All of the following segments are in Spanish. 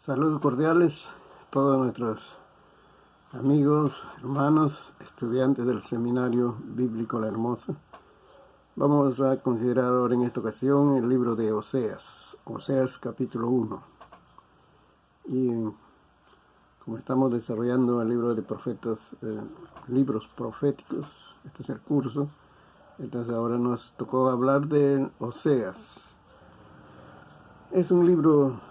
Saludos cordiales a todos nuestros amigos, hermanos, estudiantes del Seminario Bíblico La Hermosa. Vamos a considerar ahora en esta ocasión el libro de Oseas, capítulo 1. Y como estamos desarrollando el libro de profetas, libros proféticos, este es el curso, entonces ahora nos tocó hablar de Oseas. Es un libro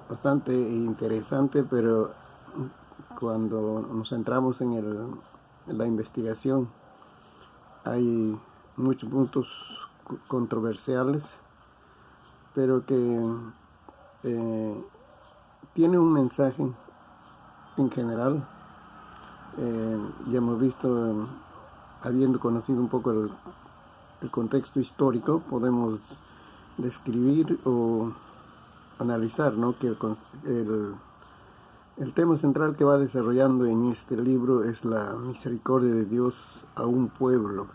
bastante interesante, pero cuando nos centramos en la investigación hay muchos puntos controversiales, pero que tiene un mensaje en general. Ya hemos visto, habiendo conocido un poco el contexto histórico, podemos describir o analizar, ¿no?, que el tema central que va desarrollando en este libro es la misericordia de Dios a un pueblo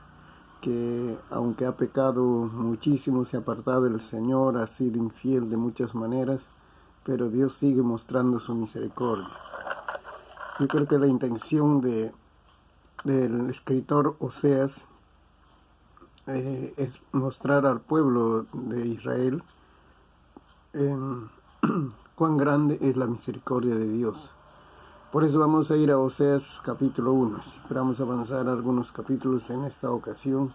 que, aunque ha pecado muchísimo, se ha apartado del Señor, ha sido infiel de muchas maneras, pero Dios sigue mostrando su misericordia. Yo creo que la intención del escritor Oseas es mostrar al pueblo de Israel cuán grande es la misericordia de Dios. Por eso vamos a ir a Oseas capítulo 1. Esperamos avanzar algunos capítulos en esta ocasión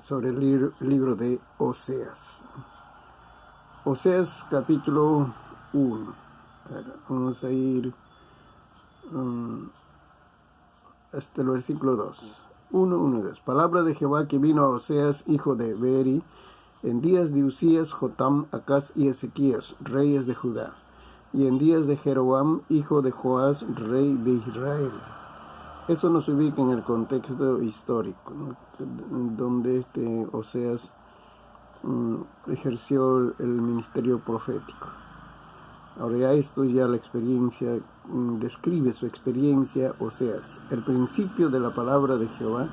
sobre el libro de Oseas. Oseas capítulo 1. Vamos a ir hasta el versículo 2. 1:2. Palabra de Jehová que vino a Oseas, hijo de Beeri, en días de Usías, Jotam, Acaz y Ezequías, reyes de Judá, y en días de Jeroboam, hijo de Joás, rey de Israel. Eso nos ubica en el contexto histórico, ¿no?, donde Oseas ejerció el ministerio profético. Ahora ya esto ya la experiencia, describe su experiencia Oseas, el principio de la palabra de Jehová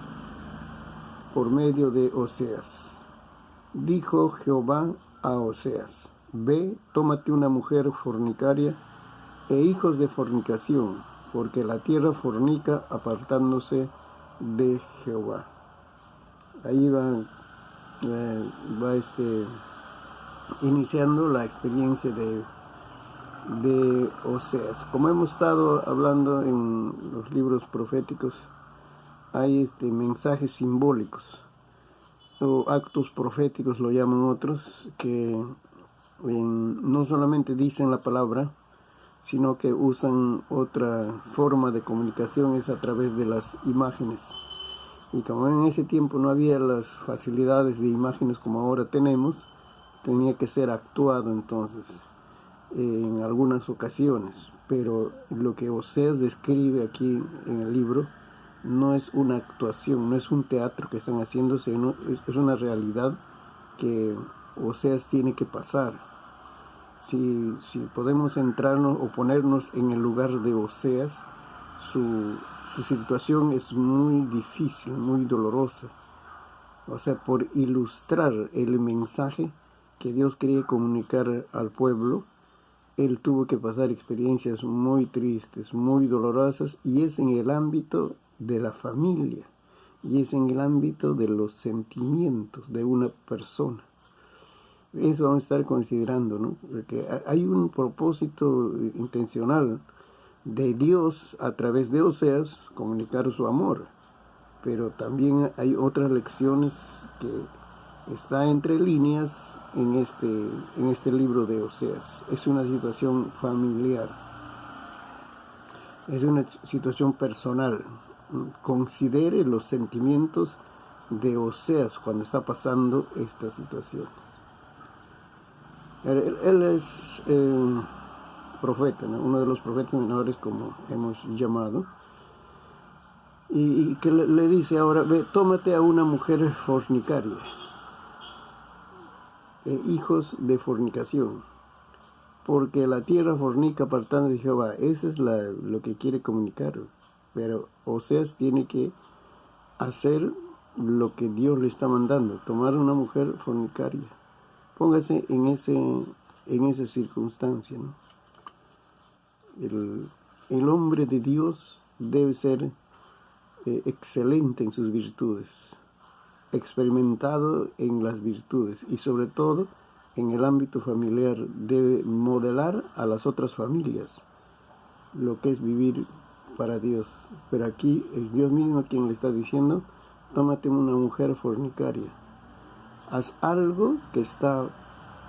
por medio de Oseas. Dijo Jehová a Oseas: ve, tómate una mujer fornicaria e hijos de fornicación, porque la tierra fornica apartándose de Jehová. Ahí va iniciando la experiencia de Oseas. Como hemos estado hablando en los libros proféticos, hay mensajes simbólicos o actos proféticos, lo llaman otros, que no solamente dicen la palabra, sino que usan otra forma de comunicación, es a través de las imágenes. Y como en ese tiempo no había las facilidades de imágenes como ahora tenemos, tenía que ser actuado entonces en algunas ocasiones. Pero lo que Oseas describe aquí en el libro no es una actuación, no es un teatro que están haciendo, sino es una realidad que Oseas tiene que pasar. Si podemos centrarnos o ponernos en el lugar de Oseas, su situación es muy difícil, muy dolorosa. O sea, por ilustrar el mensaje que Dios quería comunicar al pueblo, él tuvo que pasar experiencias muy tristes, muy dolorosas, y es en el ámbito de la familia, y es en el ámbito de los sentimientos de una persona. Eso vamos a estar considerando, ¿no? Porque hay un propósito intencional de Dios a través de Oseas comunicar su amor, pero también hay otras lecciones que está entre líneas en este libro de Oseas. Es una situación familiar, es una situación personal. Considere los sentimientos de Oseas cuando está pasando esta situación. Él es profeta, ¿no?, uno de los profetas menores, como hemos llamado, y que le dice ahora: ve, tómate a una mujer fornicaria, hijos de fornicación, porque la tierra fornica apartando de Jehová. Eso es lo que quiere comunicar. Pero Oseas tiene que hacer lo que Dios le está mandando, tomar una mujer fornicaria. Póngase en esa circunstancia, ¿no? El hombre de Dios debe ser excelente en sus virtudes, experimentado en las virtudes y sobre todo en el ámbito familiar debe modelar a las otras familias lo que es vivir para Dios. Pero aquí es Dios mismo quien le está diciendo: tómate una mujer fornicaria, haz algo que está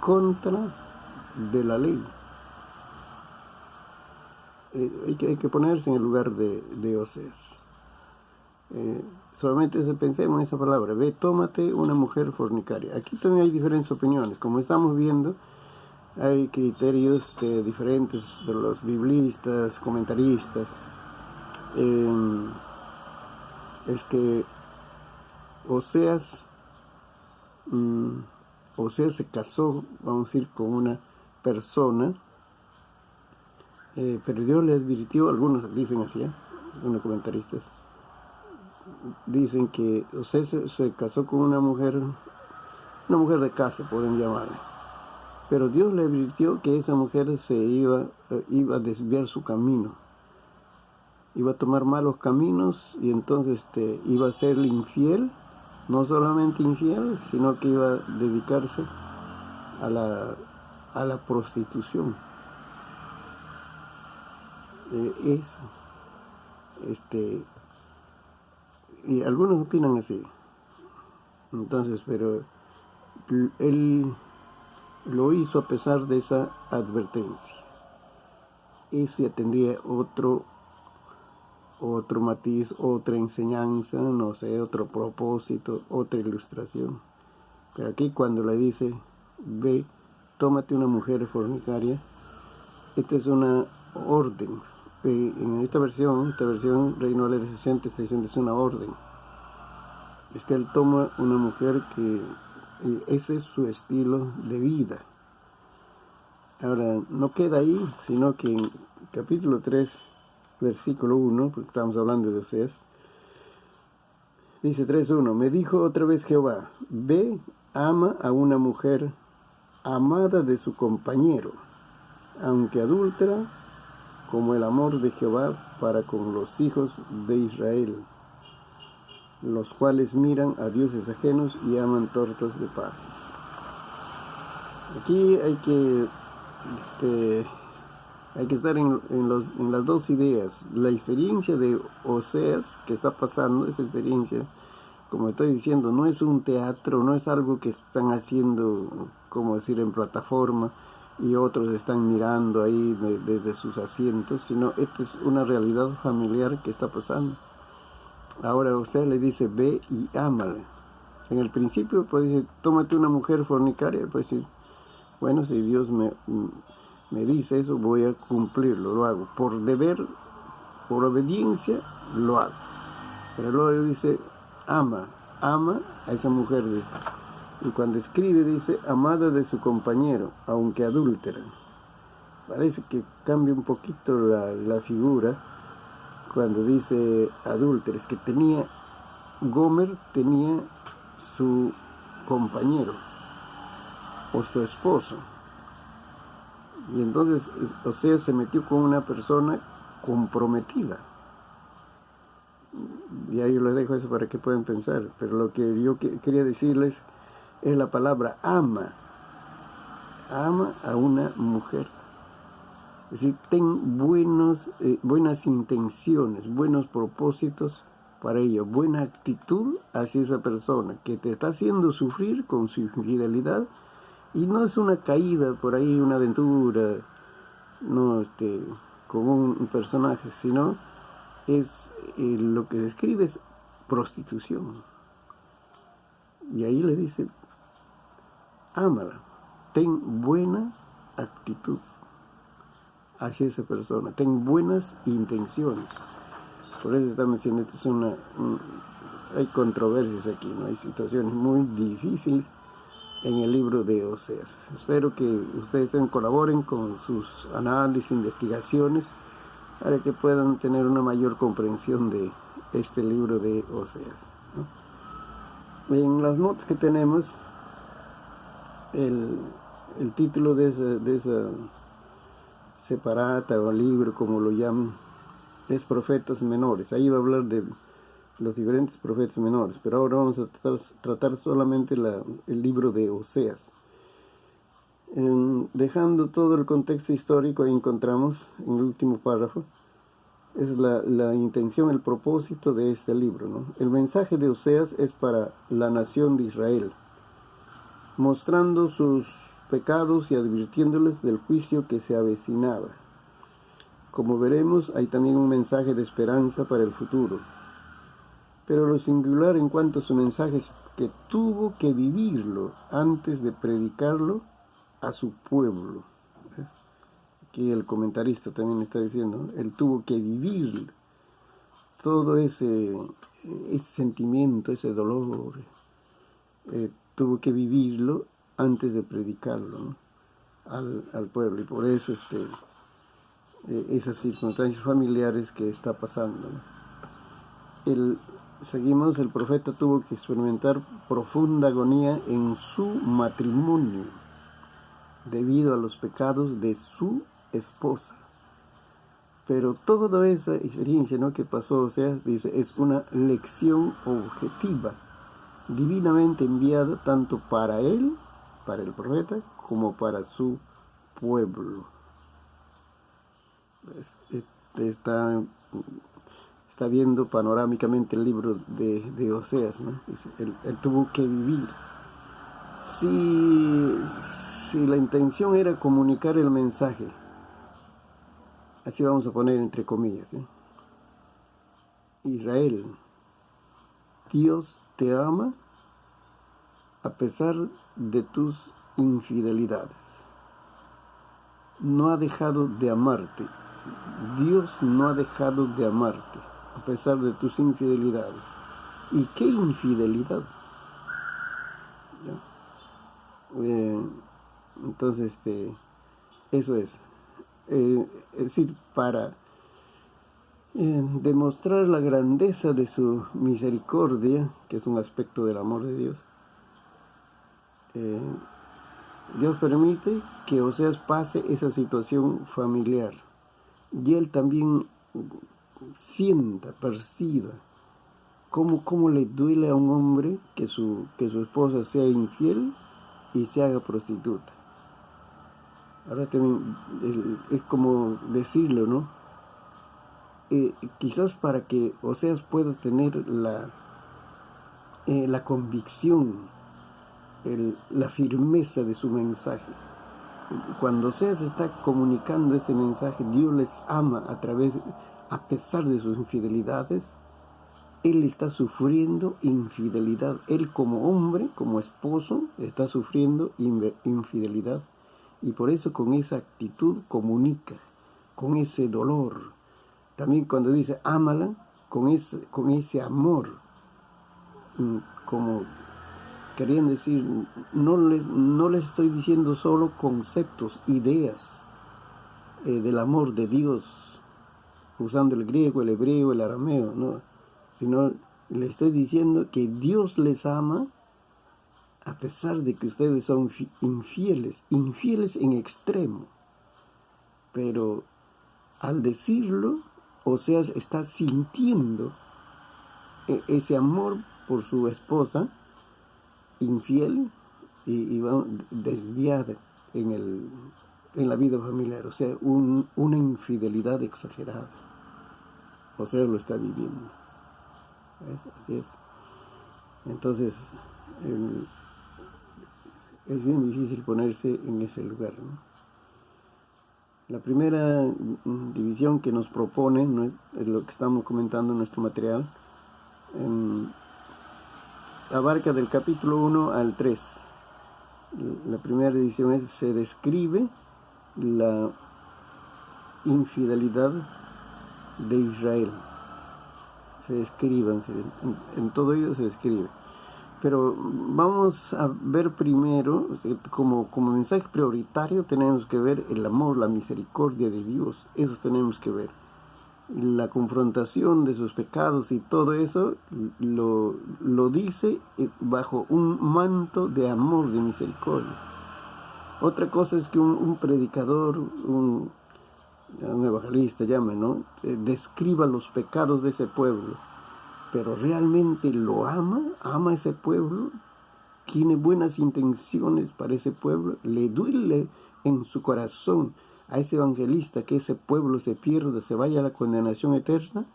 contra de la ley. Hay que ponerse en el lugar de Oseas. Solamente pensemos en esa palabra: ve, tómate una mujer fornicaria. Aquí también hay diferentes opiniones, como estamos viendo. Hay criterios diferentes de los biblistas, comentaristas. Es que Oseas se casó, vamos a decir, con una persona, pero Dios le advirtió, algunos dicen así, algunos comentaristas dicen que Oseas se casó con una mujer de casa, pueden llamarle, pero Dios le advirtió que esa mujer se iba a desviar su camino, iba a tomar malos caminos, y entonces iba a serle infiel, no solamente infiel, sino que iba a dedicarse a la prostitución. Y algunos opinan así. Entonces, pero él lo hizo a pesar de esa advertencia. Eso ya tendría otro matiz, otra enseñanza, no sé, otro propósito, otra ilustración. Pero aquí cuando le dice: ve, tómate una mujer fornicaria, esta es una orden. En esta versión Reina Valera 60 está diciendo: es una orden. Es que él toma una mujer que ese es su estilo de vida. Ahora, no queda ahí, sino que en capítulo 3, versículo 1, porque estamos hablando de Oseas, dice 3:1: me dijo otra vez Jehová: ve, ama a una mujer amada de su compañero, aunque adúltera, como el amor de Jehová para con los hijos de Israel, los cuales miran a dioses ajenos y aman tortas de pasas. Aquí hay que estar en las dos ideas. La experiencia de Oseas que está pasando, esa experiencia, como estoy diciendo, no es un teatro, no es algo que están haciendo, como decir, en plataforma, y otros están mirando ahí desde sus asientos, sino esta es una realidad familiar que está pasando. Ahora Oseas le dice: ve y ámale. En el principio pues dice: tómate una mujer fornicaria. Pues decir: bueno, si Dios me dice eso, voy a cumplirlo, lo hago. Por deber, por obediencia, lo hago. Pero luego dice: ama a esa mujer, dice. Y cuando escribe dice: amada de su compañero, aunque adúltera. Parece que cambia un poquito la figura cuando dice adúltera. Es que Gomer tenía su compañero o su esposo, y entonces Oseas se metió con una persona comprometida. Y ahí les dejo eso para que puedan pensar. Pero lo que yo quería decirles es la palabra ama a una mujer. Es decir, ten buenas intenciones, buenos propósitos para ella, buena actitud hacia esa persona que te está haciendo sufrir con su infidelidad. Y no es una caída por ahí, una aventura, no con un personaje, sino es lo que describe es prostitución. Y ahí le dice: ámala, ten buena actitud hacia esa persona, ten buenas intenciones. Por eso estamos diciendo, hay controversias aquí, ¿no? Hay situaciones muy difíciles en el libro de Oseas. Espero que ustedes colaboren con sus análisis, investigaciones, para que puedan tener una mayor comprensión de este libro de Oseas, ¿no? En las notas que tenemos, el título de esa separata o libro, como lo llaman, es Profetas Menores. Ahí va a hablar de los diferentes profetas menores, pero ahora vamos a tratar solamente el libro de Oseas. Dejando todo el contexto histórico, ahí encontramos en el último párrafo, es la intención, el propósito de este libro, ¿no? El mensaje de Oseas es para la nación de Israel, mostrando sus pecados y advirtiéndoles del juicio que se avecinaba. Como veremos, hay también un mensaje de esperanza para el futuro. Pero lo singular en cuanto a su mensaje es que tuvo que vivirlo antes de predicarlo a su pueblo. ¿Ves? Aquí el comentarista también está diciendo, él tuvo que vivir todo ese sentimiento, ese dolor, tuvo que vivirlo antes de predicarlo, ¿no? al pueblo. Y por eso esas circunstancias familiares que está pasando, ¿no? Seguimos, el profeta tuvo que experimentar profunda agonía en su matrimonio debido a los pecados de su esposa. Pero toda esa experiencia, ¿no?, que pasó, o sea, dice, es una lección objetiva, divinamente enviada tanto para él, para el profeta, como para su pueblo. Está viendo panorámicamente el libro de Oseas, ¿no? Él tuvo que vivir. Si la intención era comunicar el mensaje, así vamos a poner entre comillas, ¿eh? Israel, Dios te ama a pesar de tus infidelidades. No ha dejado de amarte. Dios no ha dejado de amarte a pesar de tus infidelidades. ¿Y qué infidelidad? Entonces, eso es. Es decir, para demostrar la grandeza de su misericordia, que es un aspecto del amor de Dios, Dios permite que Oseas pase esa situación familiar. Y él también sienta, perciba cómo le duele a un hombre que su esposa sea infiel y se haga prostituta. Ahora también es como decirlo, ¿no? Quizás para que Oseas pueda tener la convicción, la firmeza de su mensaje. Cuando Oseas está comunicando ese mensaje, Dios les ama a pesar de sus infidelidades. Él está sufriendo infidelidad. Él como hombre, como esposo, está sufriendo infidelidad. Y por eso con esa actitud comunica, con ese dolor. También cuando dice ámala, con ese amor, como querían decir, no les estoy diciendo solo conceptos, ideas del amor de Dios, usando el griego, el hebreo, el arameo, ¿no? Sino les estoy diciendo que Dios les ama a pesar de que ustedes son infieles en extremo. Pero al decirlo, Oseas está sintiendo ese amor por su esposa infiel y va desviada en la vida familiar, o sea, una infidelidad exagerada. Oseas lo está viviendo. Así es. Entonces, es bien difícil ponerse en ese lugar, ¿no? La primera división que nos propone, ¿no?, es lo que estamos comentando en nuestro material, abarca del capítulo 1 al 3. La primera división se describe la infidelidad de Israel. En todo ello se describe. Pero vamos a ver primero, como mensaje prioritario tenemos que ver el amor, la misericordia de Dios. Eso tenemos que ver. La confrontación de sus pecados y todo eso lo dice bajo un manto de amor, de misericordia. Otra cosa es que un predicador, un evangelista llame, ¿no? Describa los pecados de ese pueblo, pero realmente lo ama ese pueblo, tiene buenas intenciones para ese pueblo, le duele en su corazón a ese evangelista que ese pueblo se pierda, se vaya a la condenación eterna,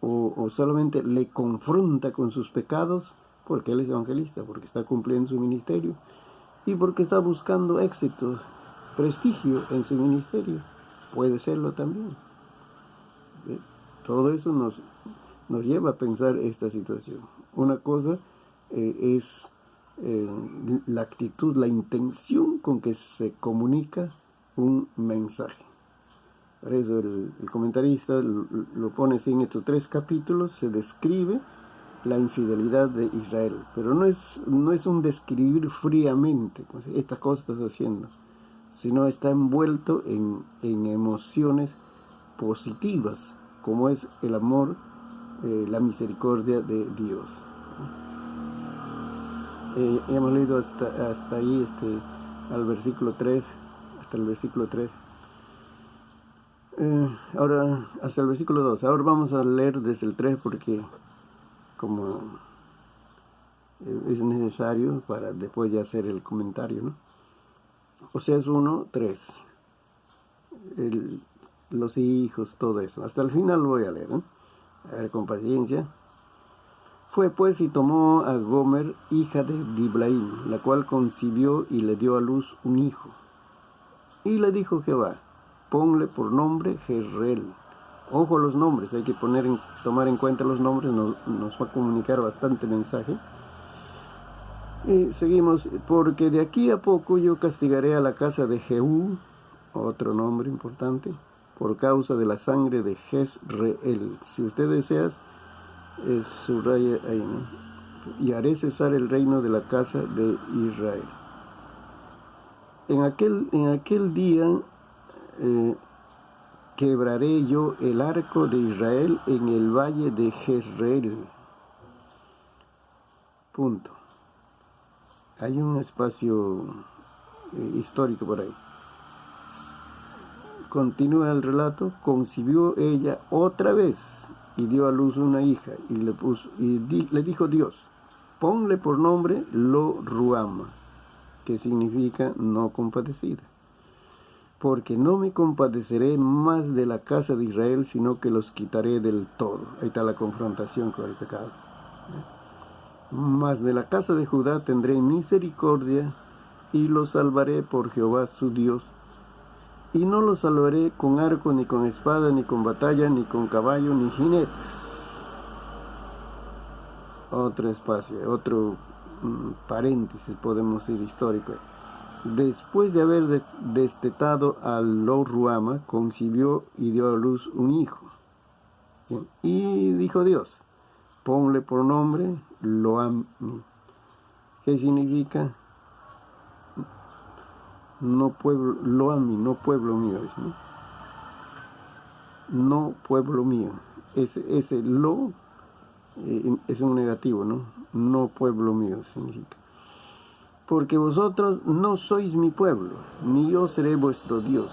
o solamente le confronta con sus pecados porque él es evangelista, porque está cumpliendo su ministerio y porque está buscando éxito, prestigio en su ministerio. Puede serlo también. Todo eso nos lleva a pensar esta situación. Una cosa es la actitud, la intención con que se comunica un mensaje. Por eso el comentarista lo pone así: en estos 3 capítulos se describe la infidelidad de Israel, pero no es un describir fríamente, pues, esta cosa estás haciendo, sino está envuelto en emociones positivas, como es el amor, la misericordia de Dios. Hemos leído hasta ahí, al versículo 3, hasta el versículo 3. Ahora, hasta el versículo 2. Ahora vamos a leer desde el 3 porque como es necesario para después ya hacer el comentario, ¿no? Oseas 1, 3. Los hijos, todo eso. Hasta el final lo voy a leer, ¿no? A ver, con paciencia. Fue pues y tomó a Gomer, hija de Diblaim, la cual concibió y le dio a luz un hijo. Y le dijo Jehová: ponle por nombre Jezreel. Ojo a los nombres, hay que tomar en cuenta los nombres, nos va a comunicar bastante mensaje. Y seguimos: porque de aquí a poco yo castigaré a la casa de Jehú, otro nombre importante, por causa de la sangre de Jezreel. Si usted desea, subraya ahí, ¿no? Y haré cesar el reino de la casa de Israel. En aquel día quebraré yo el arco de Israel en el valle de Jezreel. Punto. Hay un espacio histórico por ahí. Continúa el relato: concibió ella otra vez y dio a luz una hija, y le dijo Dios: ponle por nombre Lo Ruama, que significa no compadecida, porque no me compadeceré más de la casa de Israel, sino que los quitaré del todo. Ahí está la confrontación con el pecado. Mas de la casa de Judá tendré misericordia, y los salvaré por Jehová su Dios. Y no los salvaré con arco, ni con espada, ni con batalla, ni con caballo, ni jinetes. Otro espacio, otro paréntesis, podemos decir, histórico. Después de haber destetado a Lo Ruama, concibió y dio a luz un hijo. Bien. Y dijo Dios: ponle por nombre Loami. ¿Qué significa? No pueblo, Loami, no pueblo mío, ¿no? No pueblo mío. Ese lo es un negativo, ¿no? No pueblo mío significa. Porque vosotros no sois mi pueblo, ni yo seré vuestro Dios.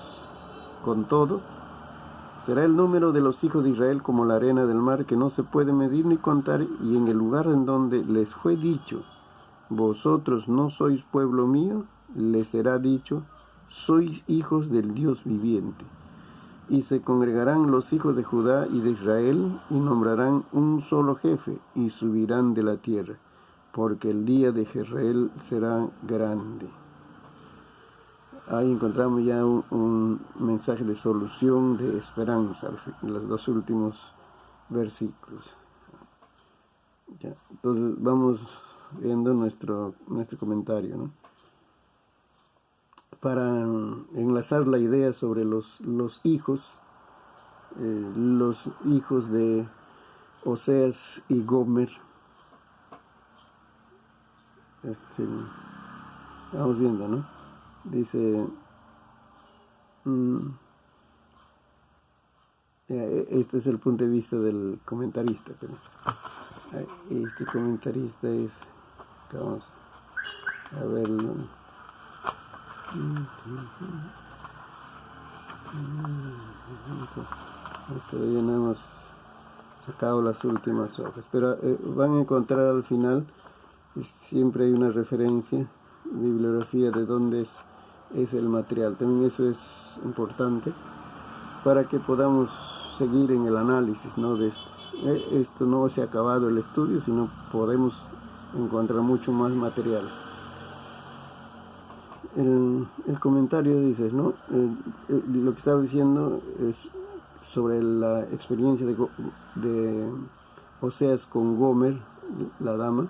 Con todo, será el número de los hijos de Israel como la arena del mar, que no se puede medir ni contar, y en el lugar en donde les fue dicho: vosotros no sois pueblo mío, les será dicho: sois hijos del Dios viviente. Y se congregarán los hijos de Judá y de Israel, y nombrarán un solo jefe, y subirán de la tierra, porque el día de Jezreel será grande. Ahí encontramos ya un mensaje de solución, de esperanza, en los 2 últimos versículos. Ya, entonces vamos viendo nuestro comentario, ¿no? Para enlazar la idea sobre los hijos de Oseas y Gomer. Vamos viendo, ¿no? Dice, este es el punto de vista del comentarista, pero este comentarista es, vamos a verlo. Todavía no hemos sacado las últimas hojas, pero van a encontrar al final, siempre hay una referencia, bibliografía de dónde es el material. También eso es importante para que podamos seguir en el análisis, ¿no?, de estos. Esto no se ha acabado el estudio, sino podemos encontrar mucho más material. El comentario dice, ¿no? Lo que estaba diciendo es sobre la experiencia de Oseas con Gomer, la dama.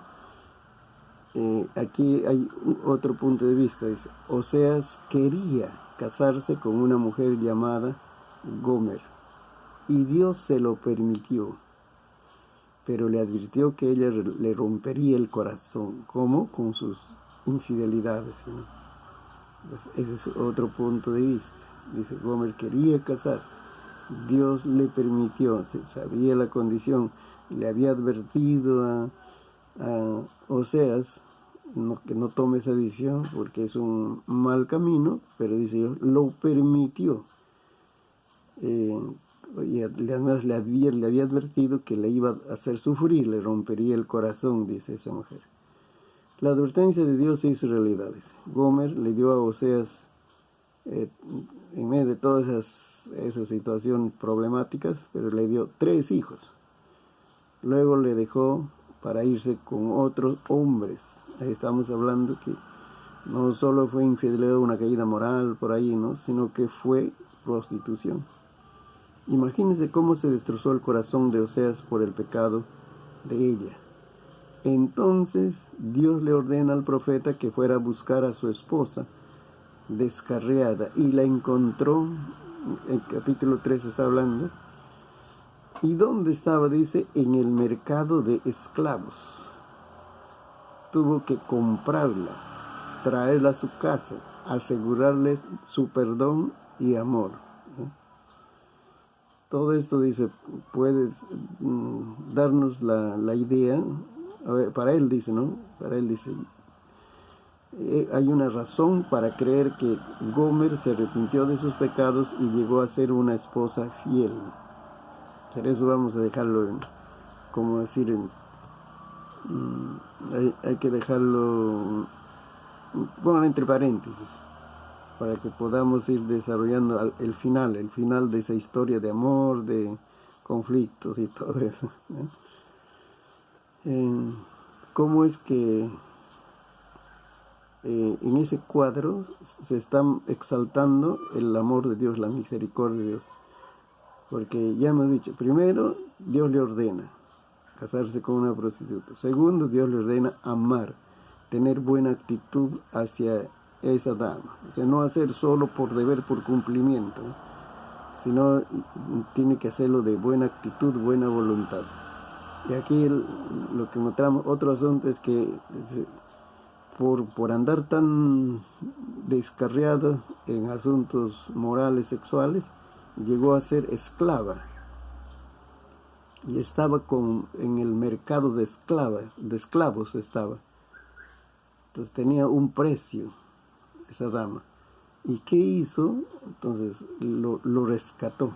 Aquí hay otro punto de vista. Dice, Oseas quería casarse con una mujer llamada Gomer, y Dios se lo permitió, pero le advirtió que ella le rompería el corazón. ¿Cómo? Con sus infidelidades, ¿no? Pues ese es otro punto de vista. Dice, Gomer quería casarse, Dios le permitió, sabía la condición, le había advertido a Oseas que no tome esa decisión porque es un mal camino, pero dice Dios, lo permitió. Y además le había advertido que le iba a hacer sufrir, le rompería el corazón, dice esa mujer. La advertencia de Dios se hizo realidad. Gomer le dio a Oseas, en medio de todas esas situaciones problemáticas, pero le dio 3 hijos. Luego le dejó para irse con otros hombres. Ahí estamos hablando que no solo fue infidelidad, una caída moral por ahí, ¿no?, sino que fue prostitución. Imagínense cómo se destrozó el corazón de Oseas por el pecado de ella. Entonces Dios le ordena al profeta que fuera a buscar a su esposa descarriada, y la encontró. En capítulo 3 está hablando. ¿Y dónde estaba? Dice, en el mercado de esclavos. Tuvo que comprarla, traerla a su casa, asegurarle su perdón y amor, ¿no? Todo esto, dice, puedes darnos la idea. A ver, para él dice, ¿no? Para él dice, hay una razón para creer que Gomer se arrepintió de sus pecados y llegó a ser una esposa fiel. Por eso vamos a dejarlo, como decir, hay que dejarlo, bueno, entre paréntesis, para que podamos ir desarrollando el final de esa historia de amor, de conflictos y todo eso, ¿eh? ¿Cómo es que en ese cuadro se está exaltando el amor de Dios, la misericordia de Dios? Porque ya hemos dicho, primero, Dios le ordena casarse con una prostituta. Segundo, Dios le ordena amar, tener buena actitud hacia esa dama. O sea, no hacer solo por deber, por cumplimiento, ¿no?, sino tiene que hacerlo de buena actitud, buena voluntad. Y aquí lo que encontramos, otro asunto es que por andar tan descarriado en asuntos morales, sexuales, llegó a ser esclava. Y estaba en el mercado de esclavos estaba. Entonces tenía un precio esa dama. ¿Y qué hizo? Entonces lo rescató.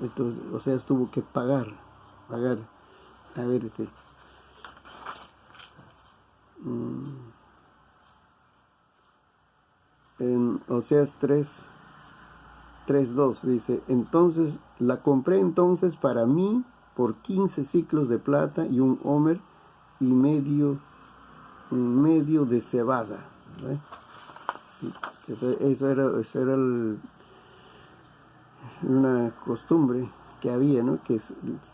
Entonces, o sea, tuvo que pagar. A ver, en Oseas 3:2 dice, entonces la compré entonces para mí por 15 siclos de plata y un homer y medio de cebada, ¿eh? Eso era una costumbre que había, ¿no?, que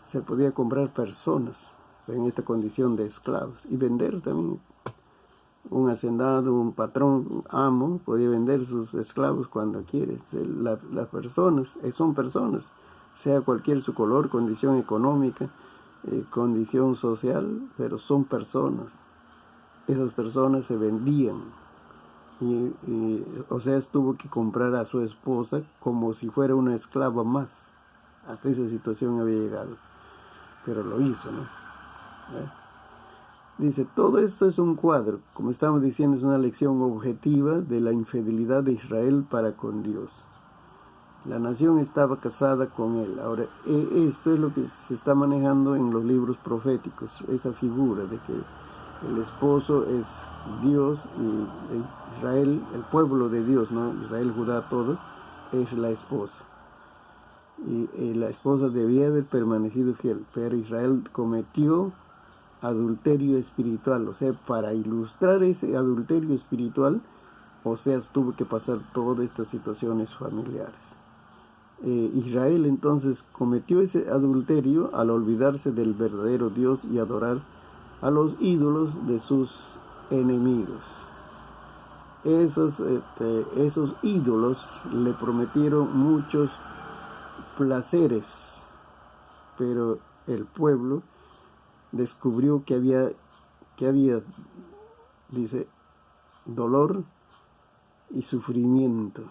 se podía comprar personas en esta condición de esclavos y vender también. Un hacendado, un patrón, un amo, podía vender sus esclavos cuando quiere. Las personas, son personas, sea cualquier su color, condición económica, condición social, pero son personas. Esas personas se vendían. Y Oseas tuvo que comprar a su esposa como si fuera una esclava más. Hasta esa situación había llegado. Pero lo hizo, ¿no? Dice, todo esto es un cuadro, como estamos diciendo, es una lección objetiva de la infidelidad de Israel para con Dios. La nación estaba casada con él. Ahora, esto es lo que se está manejando en los libros proféticos, esa figura de que el esposo es Dios y Israel, el pueblo de Dios, ¿no? Israel, Judá, todo, es la esposa. Y la esposa debía haber permanecido fiel, pero Israel cometió adulterio espiritual. O sea, para ilustrar ese adulterio espiritual, Oseas tuvo que pasar todas estas situaciones familiares. Israel entonces cometió ese adulterio al olvidarse del verdadero Dios y adorar a los ídolos de sus enemigos. Esos ídolos le prometieron muchos placeres, pero el pueblo descubrió que había, dice, dolor y sufrimiento.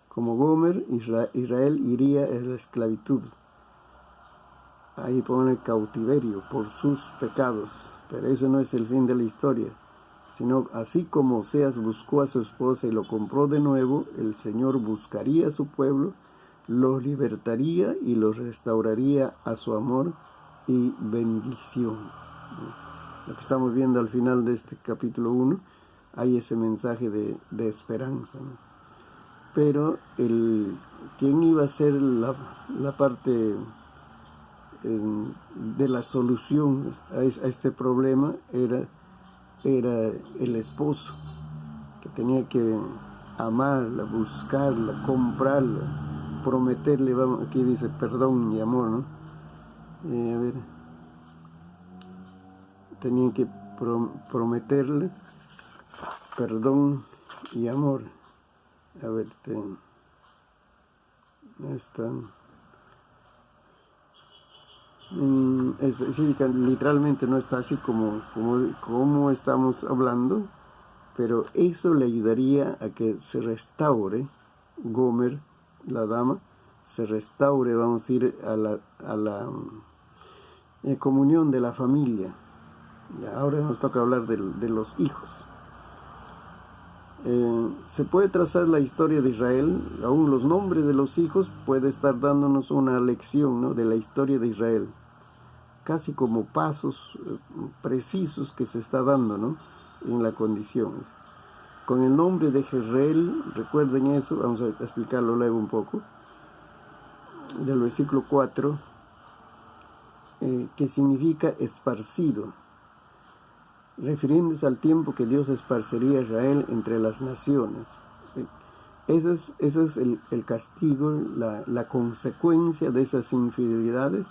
Como Gomer, Israel iría a la esclavitud. Ahí pone el cautiverio por sus pecados, pero eso no es el fin de la historia, sino así como Oseas buscó a su esposa y lo compró de nuevo, el Señor buscaría a su pueblo, los libertaría y los restauraría a su amor y bendición. Lo que estamos viendo al final de este capítulo 1, hay ese mensaje de esperanza, ¿no? Pero quien iba a ser la parte de la solución a este problema era el esposo, que tenía que amarla, buscarla, comprarla, prometerle, aquí dice perdón y amor, ¿no? Tenían que prometerle perdón y amor. A ver, literalmente no está así como estamos hablando, pero eso le ayudaría a que se restaure Gomer, la dama, se restaure, vamos a decir, a la comunión de la familia. Y ahora nos toca hablar de los hijos. Se puede trazar la historia de Israel, aún los nombres de los hijos puede estar dándonos una lección, ¿no?, de la historia de Israel, casi como pasos precisos que se está dando, ¿no?, en la condición. Con el nombre de Jezreel, recuerden eso, vamos a explicarlo luego un poco, del versículo 4, que significa esparcido, refiriéndose al tiempo que Dios esparcería a Israel entre las naciones. Ese es el castigo, la consecuencia de esas infidelidades,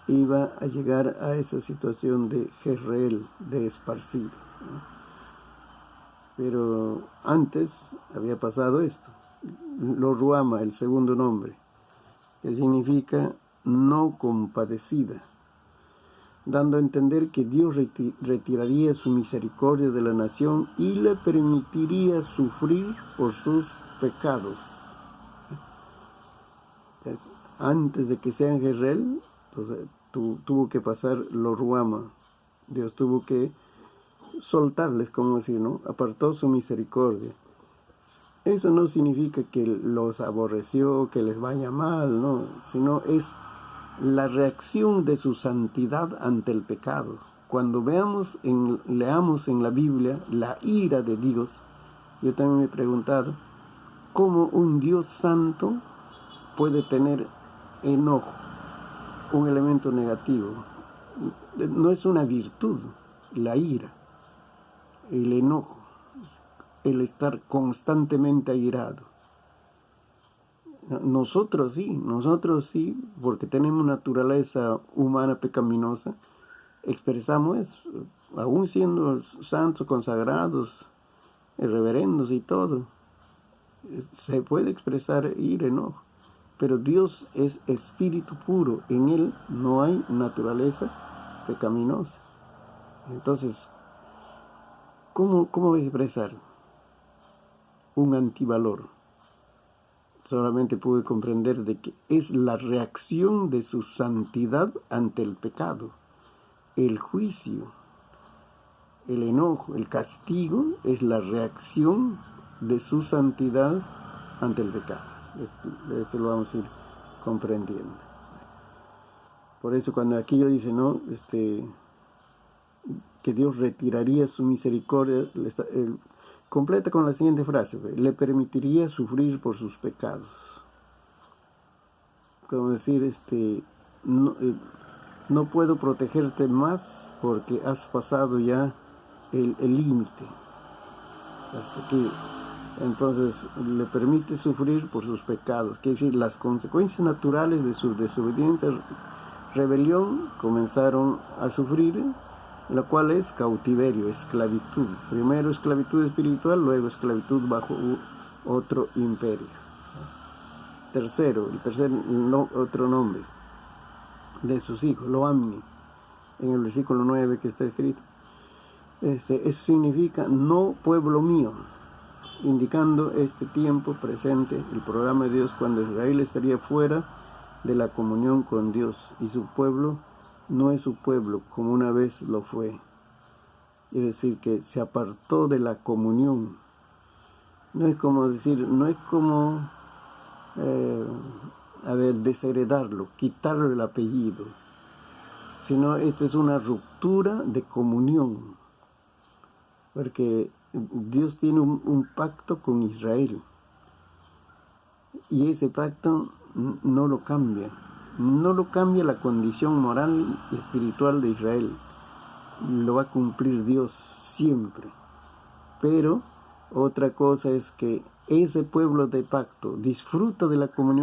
iba a llegar a esa situación de Jezreel, de esparcido, ¿no? Pero antes había pasado esto, lo ruama, el segundo nombre, que significa no compadecida, dando a entender que Dios retiraría su misericordia de la nación y le permitiría sufrir por sus pecados. Antes de que sean Jezreel, entonces, tuvo que pasar lo ruama. Dios tuvo que soltarles, como decir, ¿no? Apartó su misericordia. Eso no significa que los aborreció, que les vaya mal, no, sino es la reacción de su santidad ante el pecado. Cuando leamos en la Biblia la ira de Dios, yo también me he preguntado cómo un Dios santo puede tener enojo, un elemento negativo. No es una virtud, la ira, el enojo, el estar constantemente airado. Nosotros sí, porque tenemos naturaleza humana pecaminosa, expresamos eso, aún siendo santos, consagrados, reverendos y todo, se puede expresar ira, enojo, pero Dios es espíritu puro, en Él no hay naturaleza pecaminosa. Entonces, ¿cómo voy a expresar un antivalor? Solamente pude comprender de que es la reacción de su santidad ante el pecado, el juicio, el enojo, el castigo es la reacción de su santidad ante el pecado. Esto lo vamos a ir comprendiendo. Por eso cuando aquí yo dice, ¿no? Que Dios retiraría su misericordia, completa con la siguiente frase: le permitiría sufrir por sus pecados. Como decir, no puedo protegerte más porque has pasado ya el límite. Hasta aquí. Entonces le permite sufrir por sus pecados. Quiere decir, las consecuencias naturales de su desobediencia, rebelión, comenzaron a sufrir, la cual es cautiverio, esclavitud. Primero esclavitud espiritual, luego esclavitud bajo otro imperio. Tercero, otro nombre de sus hijos, Lo-Ammi, en el versículo 9 que está escrito. Eso significa no pueblo mío, indicando este tiempo presente, el programa de Dios, cuando Israel estaría fuera de la comunión con Dios y su pueblo no es su pueblo como una vez lo fue. Es decir, que se apartó de la comunión. No es como decir, no es como desheredarlo, quitarle el apellido, sino esta es una ruptura de comunión, porque Dios tiene un pacto con Israel y ese pacto no lo cambia la condición moral y espiritual de Israel, lo va a cumplir Dios siempre. Pero otra cosa es que ese pueblo de pacto disfruta de la comunión